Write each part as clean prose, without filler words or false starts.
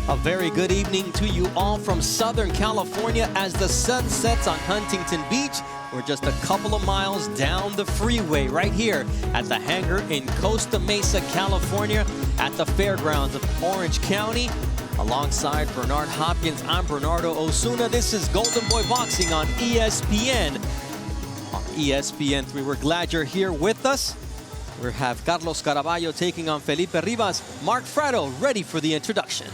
A very good evening to you all from Southern California as the sun sets on Huntington Beach. We're just a couple of miles down the freeway right here at the hangar in Costa Mesa, California at the fairgrounds of Orange County. Alongside Bernard Hopkins, I'm Bernardo Osuna. This is Golden Boy Boxing on ESPN. On ESPN3, we're glad you're here with us. We have Carlos Craballo taking on Felipe Rivas. Mark Fratto ready for the introduction.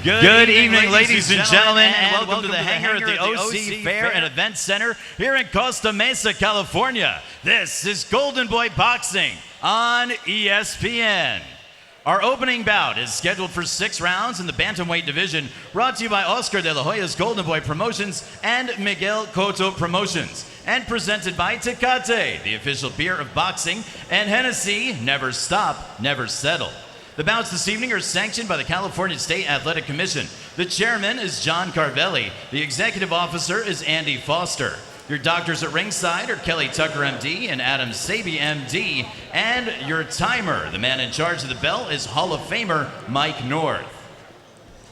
Good evening, ladies and gentlemen, and welcome to the hangar at the OC Fair and Event Center here in Costa Mesa, California. This is Golden Boy Boxing on ESPN. Our opening bout is scheduled for 6 rounds in the bantamweight division, brought to you by Oscar de la Hoya's Golden Boy Promotions and Miguel Cotto Promotions, and presented by Tecate, the official beer of boxing, and Hennessy, never stop, never settle. The bouts this evening are sanctioned by the California State Athletic Commission. The chairman is John Carvelli. The executive officer is Andy Foster. Your doctors at ringside are Kelly Tucker, MD, and Adam Saby, MD. And your timer, the man in charge of the bell, is Hall of Famer Mike North.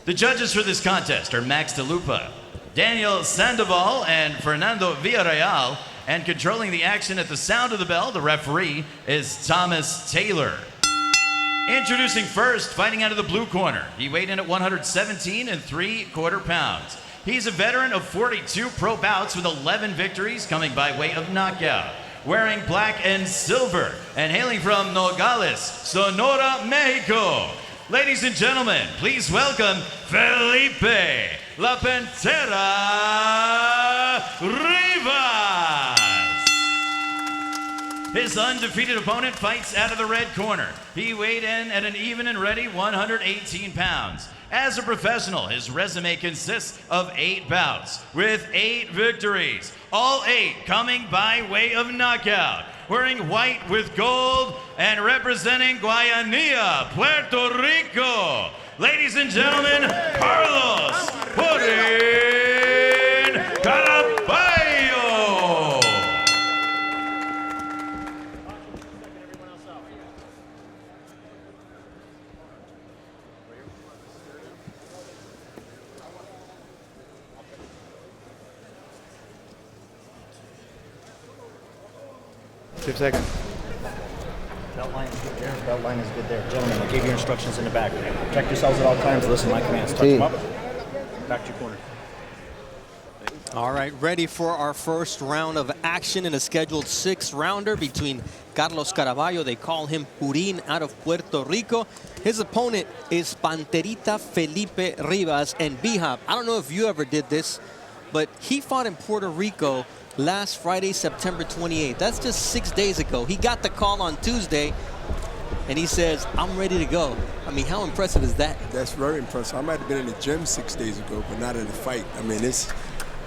The judges for this contest are Max DeLupa, Daniel Sandoval, and Fernando Villarreal. And controlling the action at the sound of the bell, the referee is Thomas Taylor. Introducing first, fighting out of the blue corner. He weighed in at 117 3/4 pounds. He's a veteran of 42 pro bouts with 11 victories coming by way of knockout. Wearing black and silver and hailing from Nogales, Sonora, Mexico. Ladies and gentlemen, please welcome Felipe La Pantera Rivas. His undefeated opponent fights out of the red corner. He weighed in at an even and ready 118 pounds. As a professional, his resume consists of 8 bouts with 8 victories, all 8 coming by way of knockout. Wearing white with gold and representing Guayanilla, Puerto Rico. Ladies and gentlemen, Carlos Craballo. Seconds. Belt line is good there. Belt line is good there. Gentlemen, I gave you instructions in the back. Protect yourselves at all times. Listen to my commands. Touch them up. Back to your corner. All right, ready for our first round of action in a scheduled 6-rounder between Carlos Craballo, they call him Purin, out of Puerto Rico. His opponent is Panterita Felipe Rivas. And Bihab, I don't know if you ever did this, but he fought in Puerto Rico last Friday, September 28th. That's just 6 days ago. He got the call on Tuesday, and he says, I'm ready to go. I mean, how impressive is that? That's very impressive. I might have been in the gym 6 days ago, but not in the fight. I mean,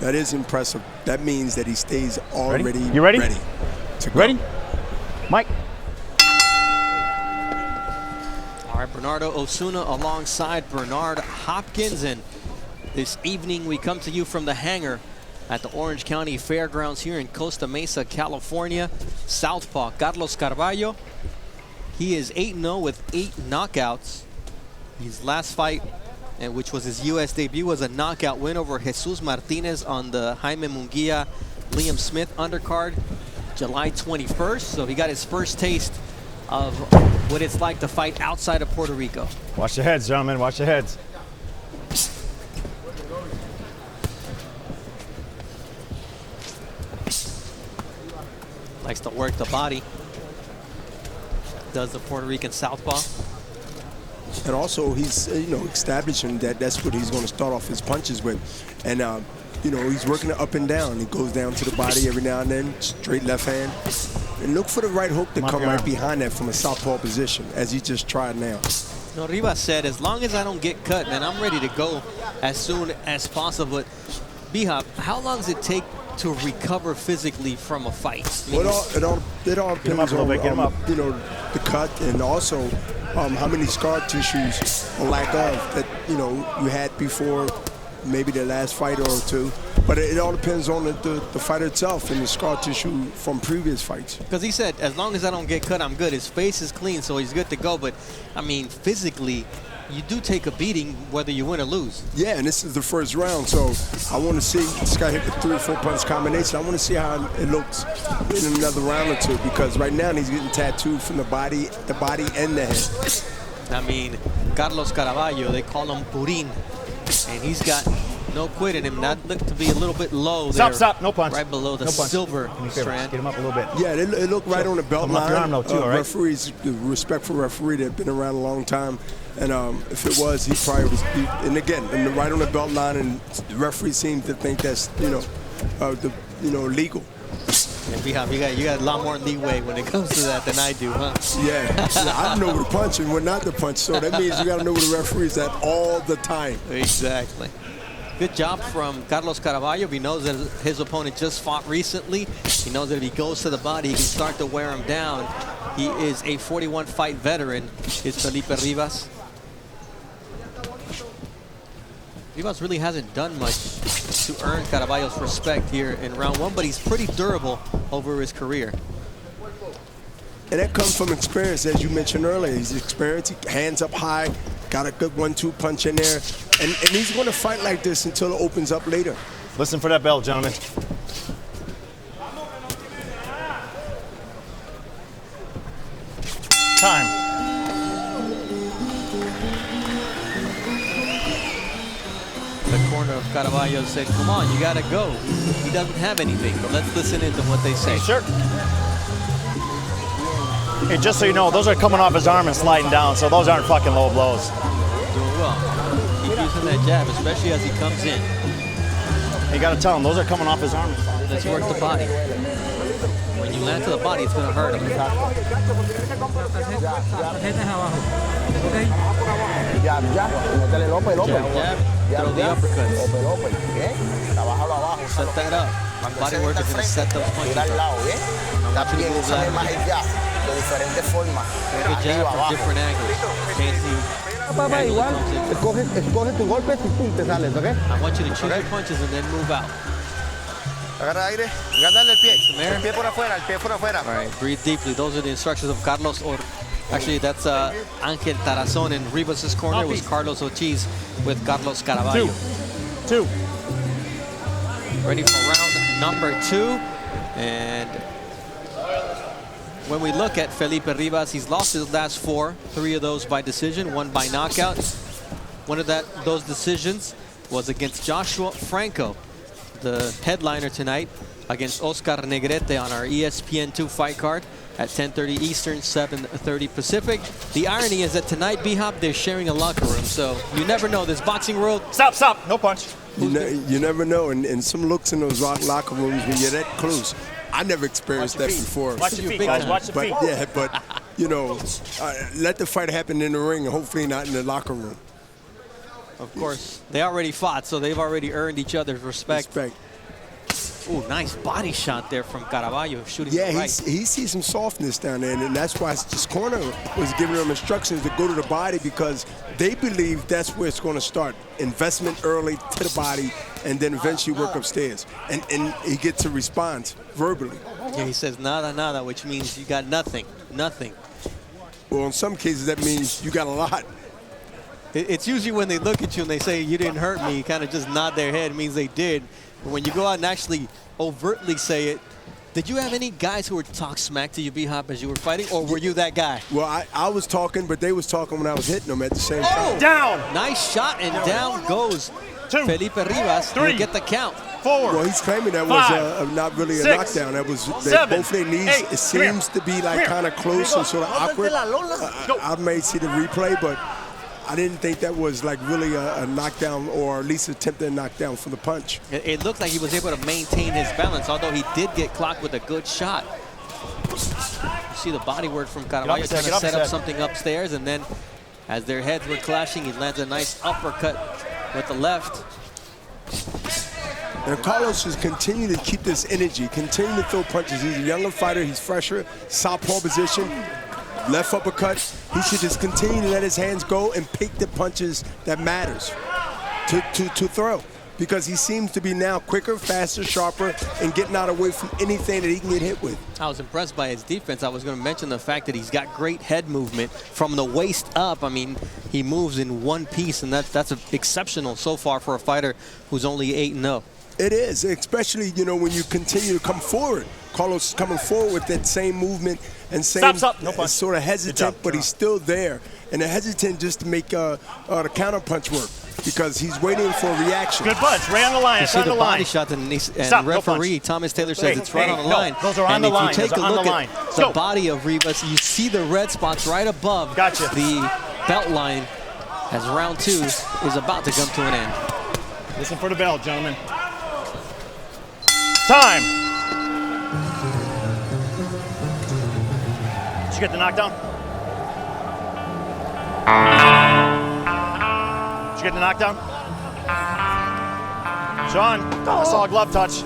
that is impressive. That means that he stays already ready. You ready? Ready to go. Ready? Mike. All right, Bernardo Osuna alongside Bernard Hopkins. And this evening we come to you from the hangar at the Orange County Fairgrounds here in Costa Mesa, California. Southpaw Carlos Craballo. He is 8-0 with 8 knockouts. His last fight, which was his U.S. debut, was a knockout win over Jesus Martinez on the Jaime Munguia Liam Smith undercard, July 21st. So he got his first taste of what it's like to fight outside of Puerto Rico. Watch your heads, gentlemen. Watch your heads. Likes to work the body. Does the Puerto Rican southpaw. And also, he's establishing that that's what he's going to start off his punches with. And he's working it up and down. He goes down to the body every now and then, straight left hand. And look for the right hook to come right behind that from a southpaw position, as he just tried now. Rivas said, as long as I don't get cut, man, I'm ready to go as soon as possible. But Bihab, how long does it take to recover physically from a fight? Well, it all depends on the cut, and also how many scar tissues or lack of that you had before maybe the last fight or two. But it all depends on the fight itself and the scar tissue from previous fights. Because he said, as long as I don't get cut, I'm good. His face is clean, so he's good to go. But I mean, physically, you do take a beating whether you win or lose. Yeah, and this is the first round, so I want to see this guy hit the 3 or 4 punch combination. I want to see how it looks in another round or two, because right now he's getting tattooed from the body and the head. I mean, Carlos Craballo, they call him Purin, and he's got no quit in him. That looked to be a little bit low there. Stop, no punch. Right below the silver strand. Get him up a little bit. Yeah, it looked right on the belt line. Your arm though, too, all right? Referees, respectful referee that have been around a long time, and if it was, he probably was. And again, right on the belt line, and the referee seemed to think that's legal. And you got a lot more leeway when it comes to that than I do, huh? Yeah, I know where to punch and when not to punch, so that means you got to know where the referee's at all the time. Exactly. Good job from Carlos Craballo. He knows that his opponent just fought recently. He knows that if he goes to the body, he can start to wear him down. He is a 41-fight veteran, is Felipe Rivas. Rivas really hasn't done much to earn Caraballo's respect here in round 1, but he's pretty durable over his career. And that comes from experience, as you mentioned earlier. He's experienced, hands up high, got a good 1-2 punch in there. And he's going to fight like this until it opens up later. Listen for that bell, gentlemen. Time. The corner of Craballo said, come on, you got to go. He doesn't have anything, but let's listen into what they say. Sure. Hey, just so you know, those are coming off his arm and sliding down, so those aren't fucking low blows. Doing well. Keep using that jab, especially as he comes in. You got to tell him, those are coming off his arm. Let's work the body. When you land to the body, it's going to hurt him. Jab, throw the uppercuts. Set that up. Body work is going to set those punches up. Good jab from different angles. Can't see. Papá, igual, escoge tus golpes y pum, te sales, ¿ok? I want you to choose your punches and then move out. Agarra aire, gánale el pie por afuera, el pie por afuera. All right, breathe deeply. Those are the instructions of Carlos, or actually that's Ángel Tarazón in Rivas' corner. It was Carlos Ortiz with Carlos Craballo. Two. Ready for round number 2. And when we look at Felipe Rivas, he's lost his last 4, 3 of those by decision, 1 by knockout. One of those decisions was against Joshua Franco, the headliner tonight, against Oscar Negrete on our ESPN 2 fight card at 10:30 Eastern, 7:30 Pacific. The irony is that tonight, B-Hop, they're sharing a locker room, so you never know. This boxing world. Stop, no punch. You never know, and some looks in those locker rooms when you're that close. I never experienced that before. Watch your feet, guys, watch your feet. But you know, let the fight happen in the ring, and hopefully not in the locker room. Of course, they already fought, so they've already earned each other's respect. Ooh, nice body shot there from Craballo, shooting yeah, right. he sees some softness down there, and that's why this corner was giving him instructions to go to the body, because they believe that's where it's going to start. Investment early to the body, and then eventually work upstairs. And he gets a response verbally. Yeah, he says nada, nada, which means you got nothing. Well, in some cases, that means you got a lot. It's usually when they look at you and they say, you didn't hurt me, kind of just nod their head, means they did. But when you go out and actually overtly say it, did you have any guys who were talk smack to you, B-Hop, as you were fighting, or were you that guy? Well, I was talking, but they was talking when I was hitting them at the same time. Down! Nice shot, and down goes Felipe Rivas to get the count. 4. Well, he's claiming that was not really a knockdown. That was both their knees. It seems to be like kind of close and sort of awkward. I may see the replay, but I didn't think that was like really a knockdown, or at least attempted knockdown from the punch. It looked like he was able to maintain his balance, although he did get clocked with a good shot. You see the body work from Craballo trying to set up something upstairs, and then as their heads were clashing, he lands a nice uppercut with the left. And Carlos should continue to keep this energy, continue to throw punches. He's a younger fighter, he's fresher, southpaw position. Left uppercut, he should just continue to let his hands go and pick the punches that matters to throw. because he seems to be now quicker, faster, sharper, and getting out away from anything that he can get hit with. I was impressed by his defense. I was going to mention the fact that he's got great head movement from the waist up. I mean, he moves in one piece, and that's exceptional so far for a fighter who's only 8-0. It is, especially, you know, when you continue to come forward. Carlos is coming forward with that same movement and same No punch. sort of hesitant, but he's still there. And they're hesitant just to make the counter punch work because he's waiting for a reaction. Good punch, right on the line. You It's see on the the body line. shot, and Stop, no referee punch. Thomas Taylor says it's right on the no, line. those are on and the if line. you take Those a are on look the at line. the Go. body of Rivas, you see the red spots right above Gotcha. the belt line as round 2 is about to come to an end. Listen for the bell, gentlemen. Time. Did you get the knockdown? Did you get the knockdown? Sean, I saw a glove touch.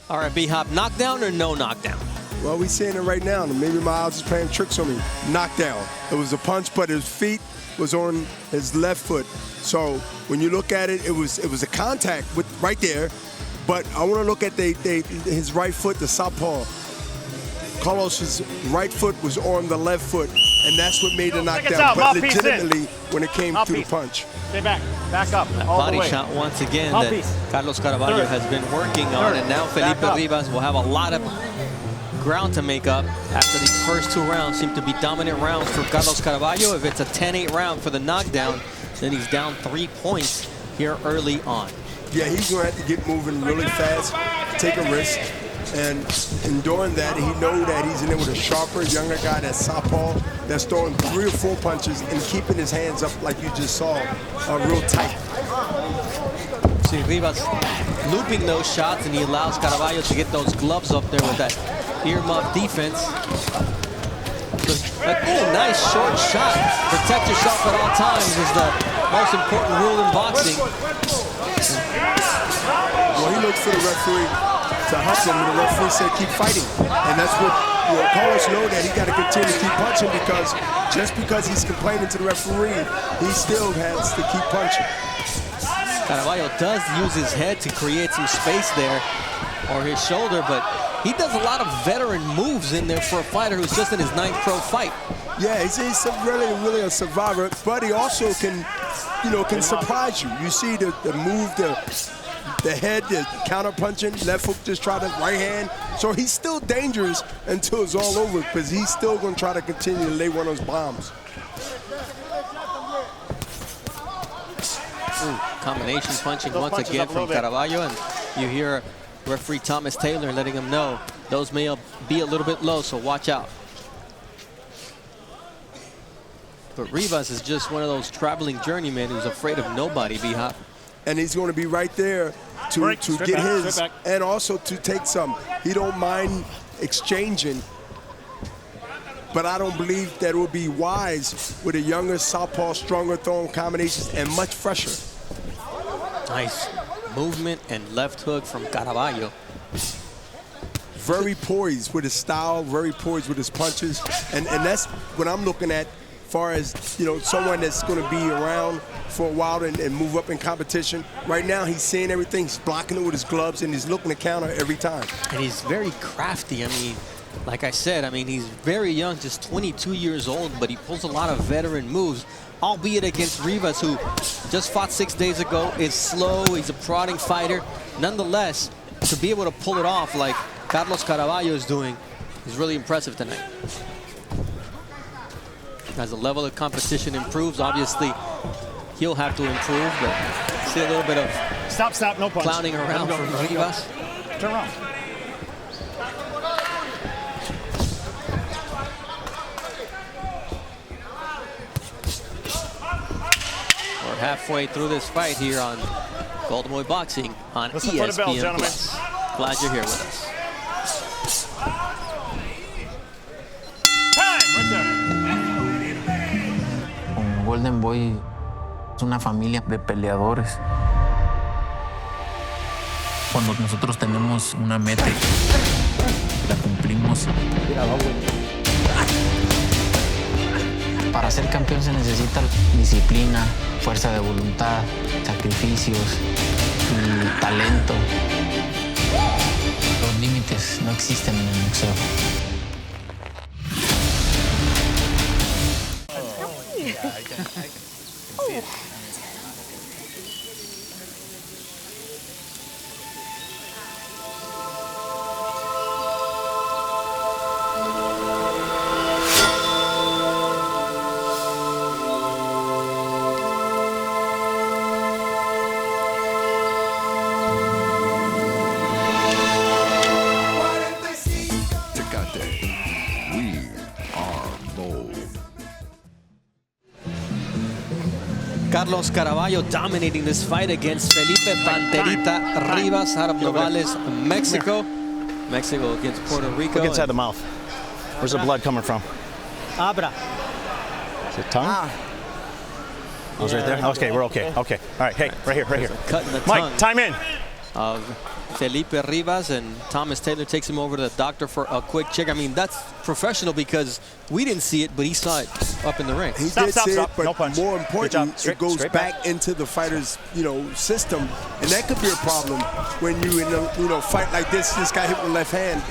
All right, B-Hop, knockdown or no knockdown? Well, we're seeing it right now. Maybe my odds is playing tricks on me. Knockdown. It was a punch, but his feet was on his left foot. So when you look at it, it was a contact with right there. But I want to look at his right foot, the southpaw. Carlos's right foot was on the left foot, and that's what made the knockdown. out, But mouthpiece legitimately, when it came to the Mouthpiece. punch. Stay back. Back up. All Body the way. shot once again Mouthpiece. that Carlos Craballo Third. has been working on, Third. and now Back Felipe up. Rivas will have a lot of ground to make up after these first 2 rounds seem to be dominant rounds for Carlos Craballo. If it's a 10-8 round for the knockdown, then he's down 3 points here early on. Yeah, he's going to have to get moving really fast, take a risk. And in doing that, he knows that he's in there with a sharper, younger guy that's southpaw, that's throwing 3 or 4 punches and keeping his hands up like you just saw, real tight. See Rivas looping those shots, and he allows Craballo to get those gloves up there with that earmuff defense. A nice short shot. Protect yourself at all times is the most important rule in boxing. Well, he looked for the referee to help him, and the referee said keep fighting. And that's what Carlos know, that he got to continue to keep punching, because just because he's complaining to the referee, he still has to keep punching. Craballo does use his head to create some space there, or his shoulder, but he does a lot of veteran moves in there for a fighter who's just in his 9th pro fight. Yeah, he's really a survivor, but he also can, can surprise you. You see the move, the head, the counter punching, left hook just try to right hand. So he's still dangerous until it's all over, because he's still going to try to continue to lay one of those bombs. Combination punching Those once punches again up a from little bit. Craballo, and you hear referee Thomas Taylor letting him know those may be a little bit low, so watch out. But Rivas is just one of those traveling journeymen who's afraid of nobody, B-Hop. And he's going to be right there to Break. get Straight back, his, straight back. and also to take some. He don't mind exchanging, but I don't believe that it would be wise with a younger southpaw, stronger throwing combinations and much fresher. Nice movement and left hook from Craballo. Very poised with his style, very poised with his punches, and that's what I'm looking at, far as someone that's going to be around for a while and move up in competition. Right now, he's seeing everything. He's blocking it with his gloves, and he's looking to counter every time. And he's very crafty. I mean, like I said, he's very young, just 22 years old, but he pulls a lot of veteran moves, albeit against Rivas, who just fought 6 days ago, is slow, he's a prodding fighter. Nonetheless, to be able to pull it off like Carlos Craballo is doing is really impressive tonight. As the level of competition improves, obviously, he'll have to improve, but see a little bit of Stop, no punch. clowning around from Rivas. Turn around. We're halfway through this fight here on Golden Boy Boxing on Listen for the bell, ESPN+. gentlemen. Glad you're here with us. Time, right there. Un Golden Boy es una familia de peleadores. Cuando nosotros tenemos una meta, la cumplimos. Para ser campeón se necesita disciplina, fuerza de voluntad, sacrificios y talento. Los límites no existen en el boxeo. Carlos Craballo dominating this fight against Felipe Panterita Rivas out of Nogales, Mexico. Mexico against Puerto Rico. Look inside the mouth. Where's the blood coming from? Abra. Is it tongue? Oh, it's right there? Okay, we're okay. Okay. All right, hey, right here, right here. Cut in the Mike, tongue time in. of Felipe Rivas, and Thomas Taylor takes him over to the doctor for a quick check. I mean, that's professional because we didn't see it, but he saw it up in the ring. He did see it, but no punch. more important, Straight, it goes straight back into the fighter's, system, and that could be a problem when you in a, fight like this. This guy hit with the left hand.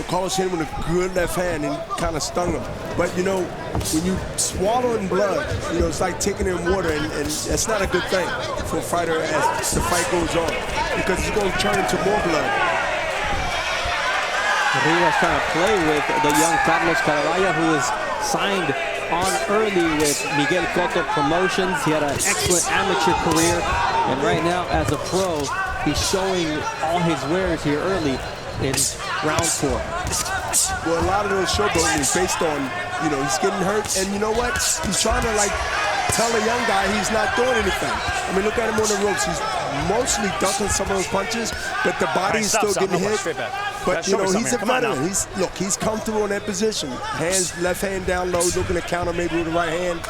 Carlos hit him with a good left hand and kind of stung him. But when you swallowing blood, it's like taking in water, and that's not a good thing for a fighter as the fight goes on, because it's going to turn into more blood. Rivas trying to play with the young Carlos Craballo, who is signed on early with Miguel Cotto Promotions. He had an excellent amateur career, and right now as a pro, he's showing all his wares here early in round 4. Well, a lot of those showboating is based on, he's getting hurt, and you know what? He's trying to tell a young guy he's not doing anything. I mean, look at him on the ropes. He's mostly ducking some of those punches, but the body is still getting hit. But he's a veteran. He's comfortable in that position. Left hand down low, looking to counter maybe with the right hand,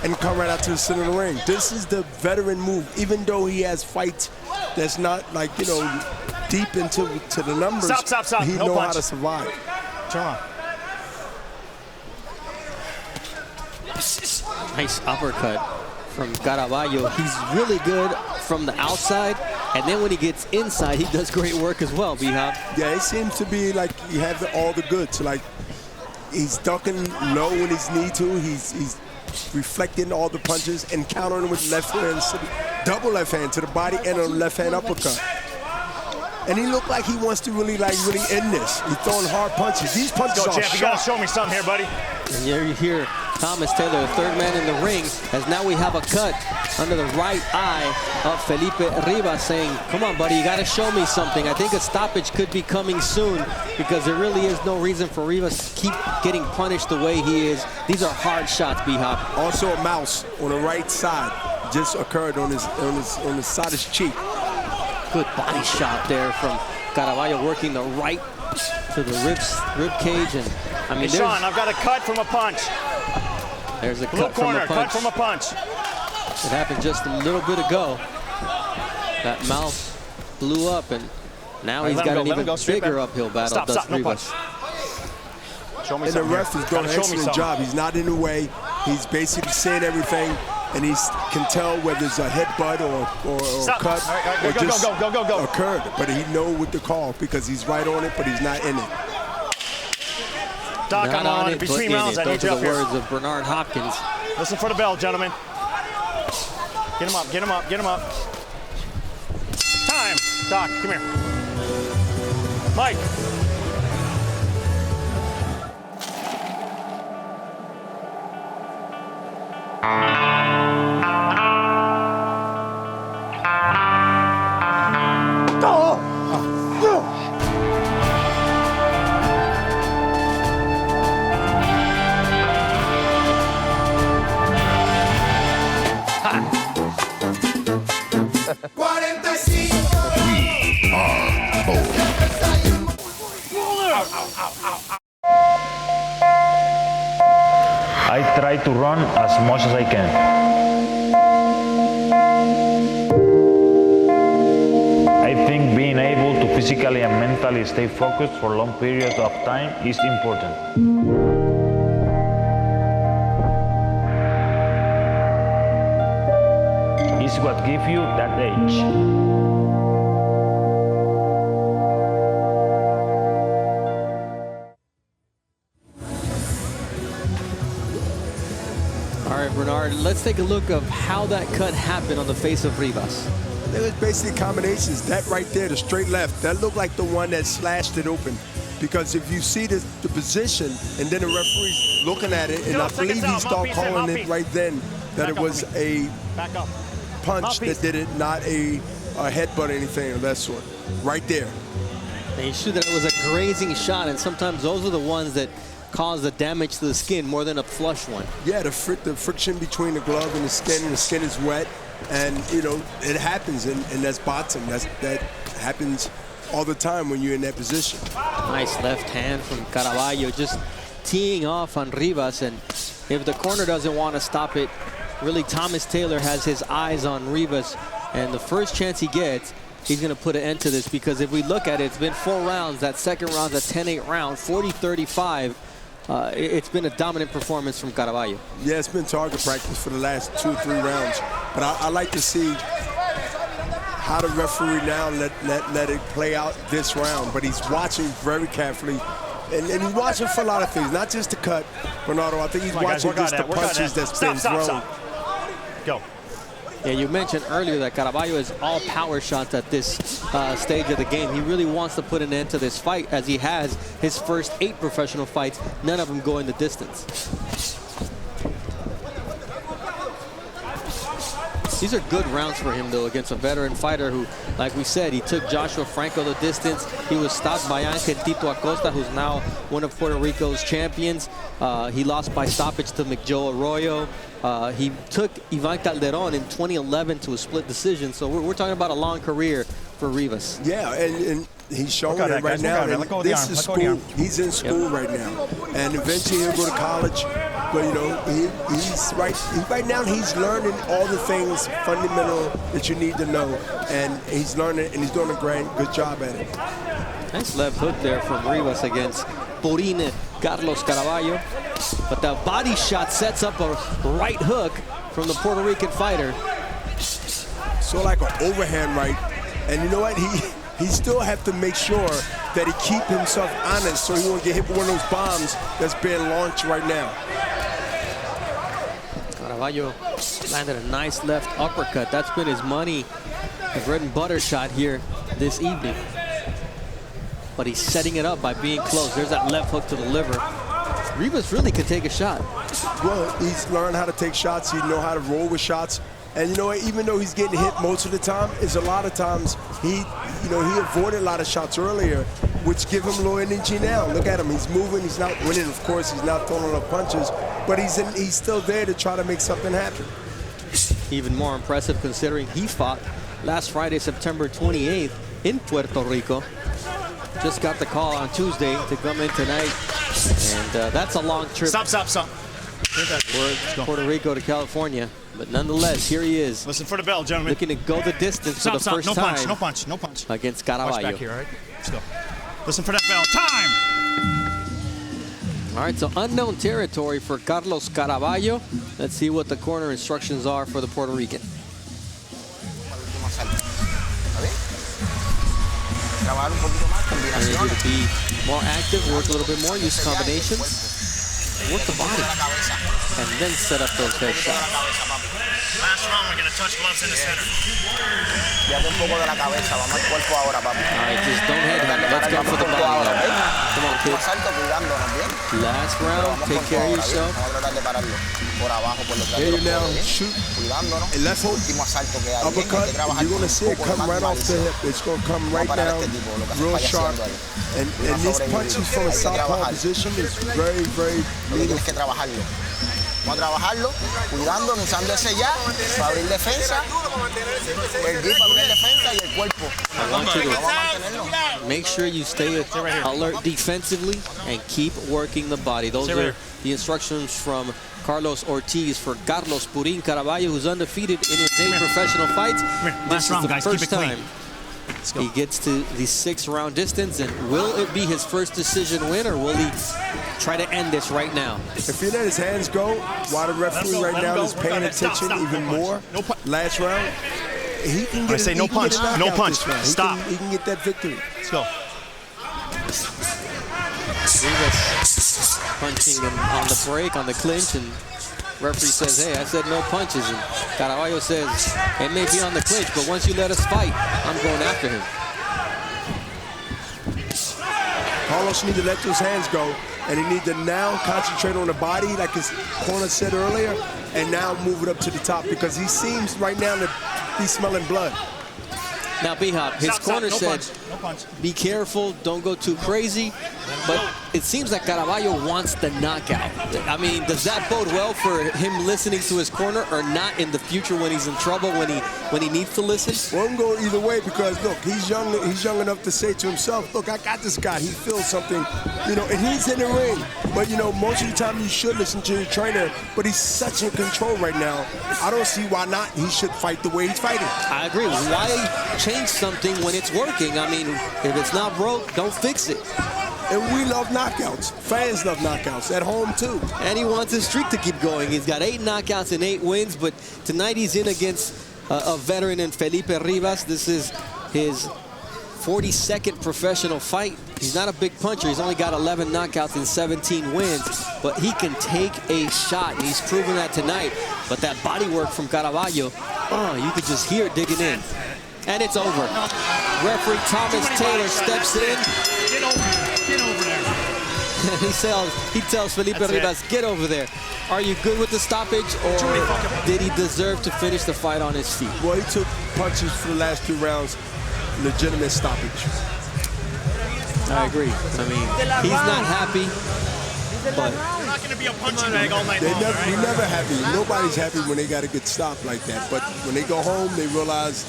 and come right out to the center of the ring. This is the veteran move, even though he has fights that's not deep into the numbers. Stop. He knows how to survive. Turn on. Nice uppercut from Craballo. He's really good from the outside, and then when he gets inside, he does great work as well, B-Hop. Yeah, it seems to be like he has all the goods. He's ducking low when he's need to. He's reflecting all the punches and countering with left hand, double left hand to the body and a left hand uppercut. And he looked like he wants to really end this. He's throwing hard punches. These punches are champ, you gotta show me something here, buddy. And here you hear Thomas Taylor, the third man in the ring, as now we have a cut under the right eye of Felipe Rivas, saying, come on, buddy, you gotta show me something. I think a stoppage could be coming soon, because there really is no reason for Rivas to keep getting punished the way he is. These are hard shots, B-Hop. Also a mouse on the right side just occurred on the side of his cheek. Good body shot there from Craballo, working the right to the rib cage, and I mean, Sean, I've got a cut from a punch. There's a Blue cut corner, from a punch. cut from a punch. It happened just a little bit ago. That mouth blew up, and now he's got an even bigger uphill battle. Stop, no punch. Show me and the ref is doing an excellent job. He's not in the way. He's basically saying everything, and he can tell whether it's a headbutt or cut or just occurred. But he knows what to call because he's right on it, but he's not in it. Doc, I'm on. Between rounds, I need you up here. Those are the words of Bernard Hopkins. Listen for the bell, gentlemen. Get him up, get him up, get him up. Time. Doc, come here. Mike. I try to run as much as I can. physically and mentally stay focused for long periods of time is important. It's what gives you that edge. All right, Bernard, let's take a look of how that cut happened on the face of Rivas. It was basically combinations. That right there, the straight left, that looked like the one that slashed it open. Because if you see the position and then the referee's looking at it, and I believe he started calling it right then that it was a punch that did it, not a headbutt or anything of that sort. Right there. And you shoot that it was a grazing shot, and sometimes those are the ones that cause the damage to the skin more than a flush one. Yeah, the friction between the glove and the skin is wet, and you know it happens, and that's boxing. That happens all the time when you're in that position. Nice left hand from Craballo, just teeing off on Rivas, and if the corner doesn't want to stop it, really Thomas Taylor has his eyes on Rivas, and the first chance he gets, he's going to put an end to this, because if we look at it, it's been 4 rounds. That second round's a 10-8 round, 40-35. It's been a dominant performance from Craballo. Yeah, it's been target practice for the last 2 or 3 rounds. But I like to see how the referee now let it play out this round. But he's watching very carefully. And he's watching for a lot of things, not just the cut, Bernardo. I think he's watching just the punches that's been thrown. Go. Yeah, you mentioned earlier that Craballo is all power shots at this stage of the game. He really wants to put an end to this fight, as he has his first 8 professional fights, none of them going the distance. These are good rounds for him, though, against a veteran fighter who, like we said, he took Joshua Franco the distance. He was stopped by Angel Tito Acosta, who's now one of Puerto Rico's champions. He lost by stoppage to McJoe Arroyo. He took Ivan Calderon in 2011 to a split decision. So we're talking about a long career for Rivas. Yeah, and he's showing it right now. This is school. He's in school right now, and eventually he'll go to college. But you know, right now he's learning all the things fundamental that you need to know, and he's learning, and he's doing a good job at it. Nice left hook there from Rivas against Purín Carlos Craballo. But the body shot sets up a right hook from the Puerto Rican fighter. So like an overhand right. And you know what? He still have to make sure that he keep himself honest so he won't get hit with one of those bombs that's being launched right now. Craballo landed a nice left uppercut. That's been his money, his bread and butter shot here this evening. But he's setting it up by being close. There's that left hook to the liver. Rivas really can take a shot. Well, he's learned how to take shots. He know how to roll with shots. And you know what? Even though he's getting hit most of the time, is a lot of times he avoided a lot of shots earlier, which give him low energy now. Look at him. He's moving. He's not winning. Of course, he's not throwing enough punches, but he's still there to try to make something happen. Even more impressive considering he fought last Friday, September 28th in Puerto Rico. Just got the call on Tuesday to come in tonight, and that's a long trip. Stop. Puerto Rico to California, but nonetheless, here he is. Listen for the bell, gentlemen. Looking to go the distance for the first time. No punch. Against Craballo. Watch back here, all right? Let's go. Listen for that bell. Time! All right, so unknown territory for Carlos Craballo. Let's see what the corner instructions are for the Puerto Rican. Energy to be more active, work a little bit more, use combinations, work the body, and then set up those head shots. Last round, we're going to touch gloves in the center. All right, just don't head him. Let's go for the body. Come on, kid. Last round, take care of yourself. Here you now, shoot a left hook, uppercut, you're going to see it come right off the hip. It's going to come right down, real sharp. And these punches from a southpaw position is very, very meaningful. Vamos a trabajarlo, cuidándonos, usando ese ya para abrir defensa, el grip para abrir defensa y el cuerpo. I want you to make sure you stay alert defensively and keep working the body. Those are the instructions from Carlos Ortiz for Carlos Purín Craballo, who's undefeated in his 8 professional fights. This is the first time He gets to the 6th-round distance, and will it be his first decision win, or will he try to end this right now? If he let his hands go, while the referee right now is paying attention even more, last round, he can get no punch. No punch. Stop. He can get that victory. Let's go. Rivas punching him on the break, on the clinch, and referee says, hey, I said no punches. And Craballo says, it may be on the clinch, but once you let us fight, I'm going after him. Carlos needs to let those hands go, and he needs to now concentrate on the body, like his corner said earlier, and now move it up to the top, because he seems right now to be smelling blood. Now, B-Hop, his corner said, be careful, don't go too crazy, but it seems like Craballo wants the knockout. I mean, does that bode well for him listening to his corner or not in the future when he's in trouble, when he needs to listen? Well, I'm going either way, because, look, he's young enough to say to himself, look, I got this guy. He feels something, you know, and he's in the ring. But, you know, most of the time you should listen to your trainer, but he's such in control right now. I don't see why not. He should fight the way he's fighting. I agree. Why change something when it's working? I mean, if it's not broke, don't fix it. And we love knockouts. Fans love knockouts at home, too. And he wants his streak to keep going. He's got 8 knockouts and 8 wins, but tonight he's in against a veteran in Felipe Rivas. This is his 42nd professional fight. He's not a big puncher. He's only got 11 knockouts and 17 wins, but he can take a shot, and he's proven that tonight. But that body work from Craballo, oh, you could just hear it digging in. And it's over. Referee Thomas Taylor steps in. Get over there. he tells Felipe Rivas, get over there. Are you good with the stoppage, or did he deserve to finish the fight on his feet? Well, he took punches for the last 2 rounds. Legitimate stoppage. I agree. I mean, he's not happy, but You're not going to be a punching bag all night long. We're never happy. Nobody's happy when they got a good stop like that. But when they go home, they realize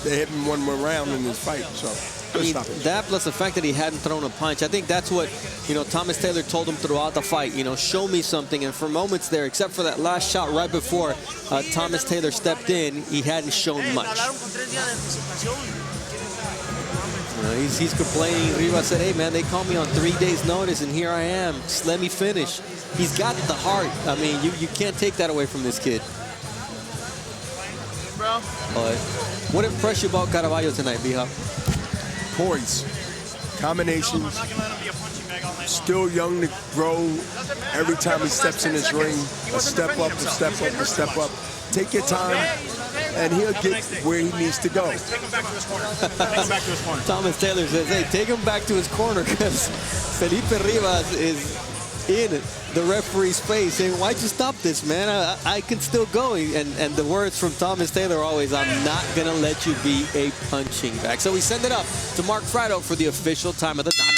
they haven't won 1 round in this fight. So, I mean, that plus the fact that he hadn't thrown a punch, I think that's what, you know, Thomas Taylor told him throughout the fight, you know, show me something. And for moments there, except for that last shot right before Thomas Taylor stepped in, he hadn't shown much. He's complaining. Rivas said, hey, man, they called me on 3 days' notice, and here I am. Just let me finish. He's got the heart. I mean, you can't take that away from this kid. But what impressed you about Craballo tonight, B-Hop? Poise, combinations, still young to grow. Every time he steps in his ring, a step up, a step up, a step up. Take your time, and he'll get where he needs to go. Take him back to his corner. Take him back to his corner. Thomas Taylor says, hey, take him back to his corner, because Felipe Rivas is in the referee's face saying, why'd you stop this, man? I can still go. And the words from Thomas Taylor are always, I'm not going to let you be a punching bag. So we send it up to Mark Frido for the official time of the knockout.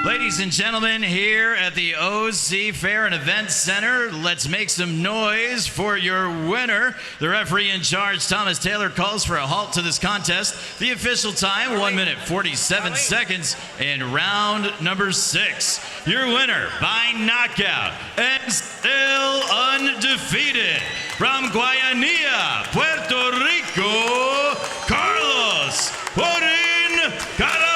Ladies and gentlemen, here at the OC Fair and Event Center, let's make some noise for your winner. The referee in charge, Thomas Taylor, calls for a halt to this contest. The official time, 1 minute, 47 seconds in round number 6. Your winner by knockout and still undefeated from Guayanilla, Puerto Rico, Carlos Craballo.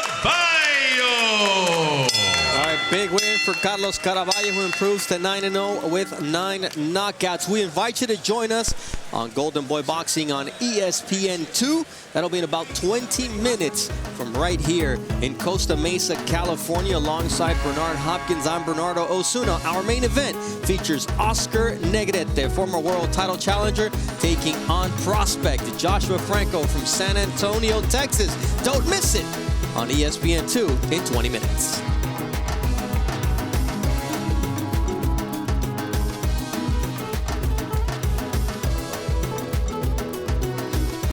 Big win for Carlos Craballo, who improves to 9-0 with 9 knockouts. We invite you to join us on Golden Boy Boxing on ESPN 2. That'll be in about 20 minutes from right here in Costa Mesa, California, alongside Bernard Hopkins. I'm Bernardo Osuna. Our main event features Oscar Negrete, former world title challenger, taking on prospect Joshua Franco from San Antonio, Texas. Don't miss it on ESPN 2 in 20 minutes.